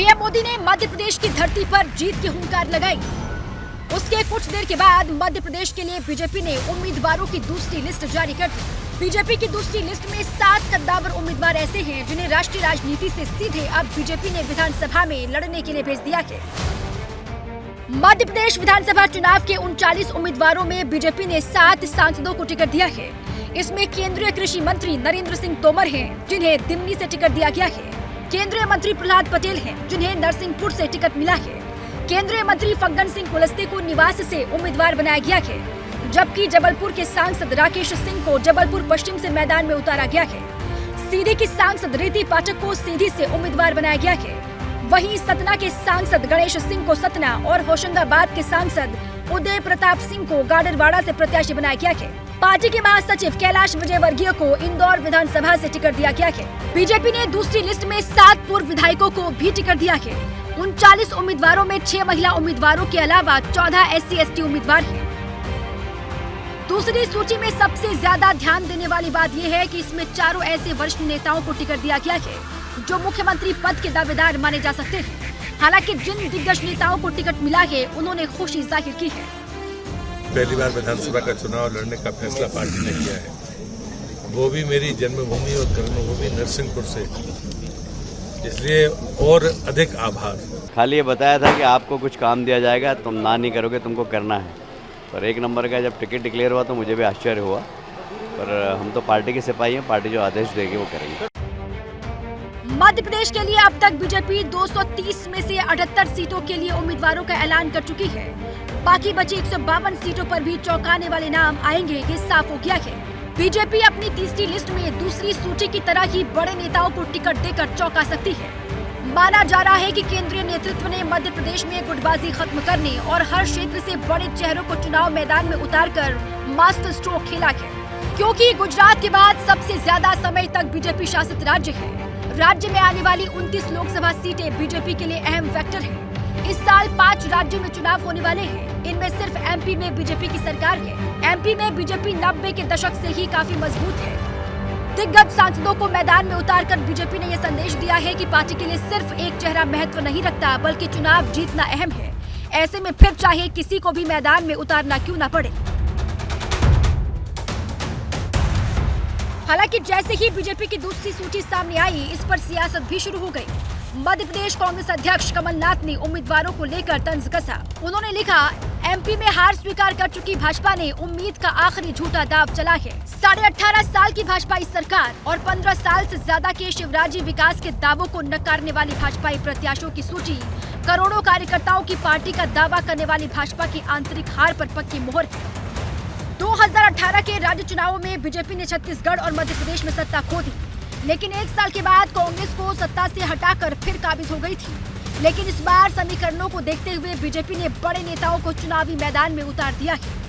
PM Modi ने मध्य प्रदेश की धरती पर जीत की हुंकार लगाई। उसके कुछ देर के बाद मध्य प्रदेश के लिए बीजेपी ने उम्मीदवारों की दूसरी लिस्ट जारी कर दी। बीजेपी की दूसरी लिस्ट में 7 कद्दावर उम्मीदवार ऐसे हैं जिन्हें राष्ट्रीय राजनीति से सीधे अब बीजेपी ने विधानसभा में लड़ने के लिए भेज दिया है। मध्य प्रदेश विधानसभा चुनाव के 39 उम्मीदवारों में बीजेपी ने 7 सांसदों को टिकट दिया है। इसमें केंद्रीय कृषि मंत्री नरेंद्र सिंह तोमर हैं, जिन्हें दिमनी से टिकट दिया गया है। केंद्रीय मंत्री प्रहलाद पटेल हैं, जिन्हें नरसिंहपुर से टिकट मिला है। केंद्रीय मंत्री फग्गन सिंह कुलस्ते को निवास से उम्मीदवार बनाया गया है, जबकि जबलपुर के सांसद राकेश सिंह को जबलपुर पश्चिम से मैदान में उतारा गया है। सीधी की सांसद रीति पाठक को सीधी से उम्मीदवार बनाया गया है। वहीं सतना के सांसद गणेश सिंह को सतना और होशंगाबाद के सांसद उदय प्रताप सिंह को गाडरवाड़ा से प्रत्याशी बनाया गया है। पार्टी के महासचिव कैलाश विजयवर्गीय को इंदौर विधानसभा से टिकट दिया गया है। बीजेपी ने दूसरी लिस्ट में 7 पूर्व विधायकों को भी टिकट दिया है। 39 उम्मीदवारों में 6 महिला उम्मीदवारों के अलावा 14 SC/ST उम्मीदवार हैं। दूसरी सूची में सबसे ज्यादा ध्यान देने वाली बात यह है कि इसमें चारों ऐसे वरिष्ठ नेताओं को टिकट दिया गया है जो मुख्यमंत्री पद के दावेदार माने जा सकते हैं। हालांकि जिन दिग्गज नेताओं को टिकट मिला है उन्होंने खुशी जाहिर की है। पहली बार विधानसभा का चुनाव लड़ने का फैसला पार्टी ने किया है, वो भी मेरी जन्मभूमि और कर्मभूमि नरसिंहपुर से, इसलिए और अधिक आभार। खाली ये बताया था कि आपको कुछ काम दिया जाएगा, तुम ना नहीं करोगे, तुमको करना है। पर 1 नंबर का जब टिकट डिक्लेयर हुआ तो मुझे भी आश्चर्य हुआ, पर हम तो पार्टी के सिपाही हैं, पार्टी जो आदेश देगी वो करेंगे। मध्य प्रदेश के लिए अब तक बीजेपी 230 में से 78 सीटों के लिए उम्मीदवारों का ऐलान कर चुकी है। बाकी बची 152 सीटों पर भी चौंकाने वाले नाम आएंगे, ये साफ हो गया है। बीजेपी अपनी तीसरी लिस्ट में दूसरी सूची की तरह ही बड़े नेताओं को टिकट देकर चौंका सकती है। माना जा रहा है कि केंद्रीय नेतृत्व ने मध्य प्रदेश में गुटबाजी खत्म करने और हर क्षेत्र से बड़े चेहरों को चुनाव मैदान में उतारकर मास्टर स्ट्रोक खेला है, क्योंकि गुजरात के बाद सबसे ज्यादा समय तक बीजेपी शासित राज्य है। राज्य में आने वाली 29 लोकसभा सीटें बीजेपी के लिए अहम फैक्टर है। इस साल 5 राज्यों में चुनाव होने वाले हैं। इनमें सिर्फ MP में बीजेपी की सरकार है। MP में बीजेपी 90 के दशक से ही काफी मजबूत है। दिग्गज सांसदों को मैदान में उतारकर बीजेपी ने यह संदेश दिया है कि पार्टी के लिए सिर्फ एक चेहरा महत्व नहीं रखता, बल्कि चुनाव जीतना अहम है। ऐसे में फिर चाहे किसी को भी मैदान में उतारना क्यों न पड़े। हालांकि जैसे ही बीजेपी की दूसरी सूची सामने आई, इस पर सियासत भी शुरू हो गई। मध्य प्रदेश कांग्रेस अध्यक्ष कमलनाथ ने उम्मीदवारों को लेकर तंज कसा। उन्होंने लिखा, MP में हार स्वीकार कर चुकी भाजपा ने उम्मीद का आखिरी झूठा दाव चला है। 18.5 साल की भाजपाई सरकार और 15 साल से ज्यादा के शिवराजी विकास के दावों को नकारने वाली भाजपाई प्रत्याशियों की सूची, करोड़ों कार्यकर्ताओं की पार्टी का दावा करने वाली भाजपा की आंतरिक हार पर पक्की मोहर है। 2018 के राज्य चुनावों में बीजेपी ने छत्तीसगढ़ और मध्य प्रदेश में सत्ता खो दी, लेकिन 1 साल के बाद कांग्रेस को सत्ता से हटाकर फिर काबिज हो गई थी। लेकिन इस बार समीकरणों को देखते हुए बीजेपी ने बड़े नेताओं को चुनावी मैदान में उतार दिया है।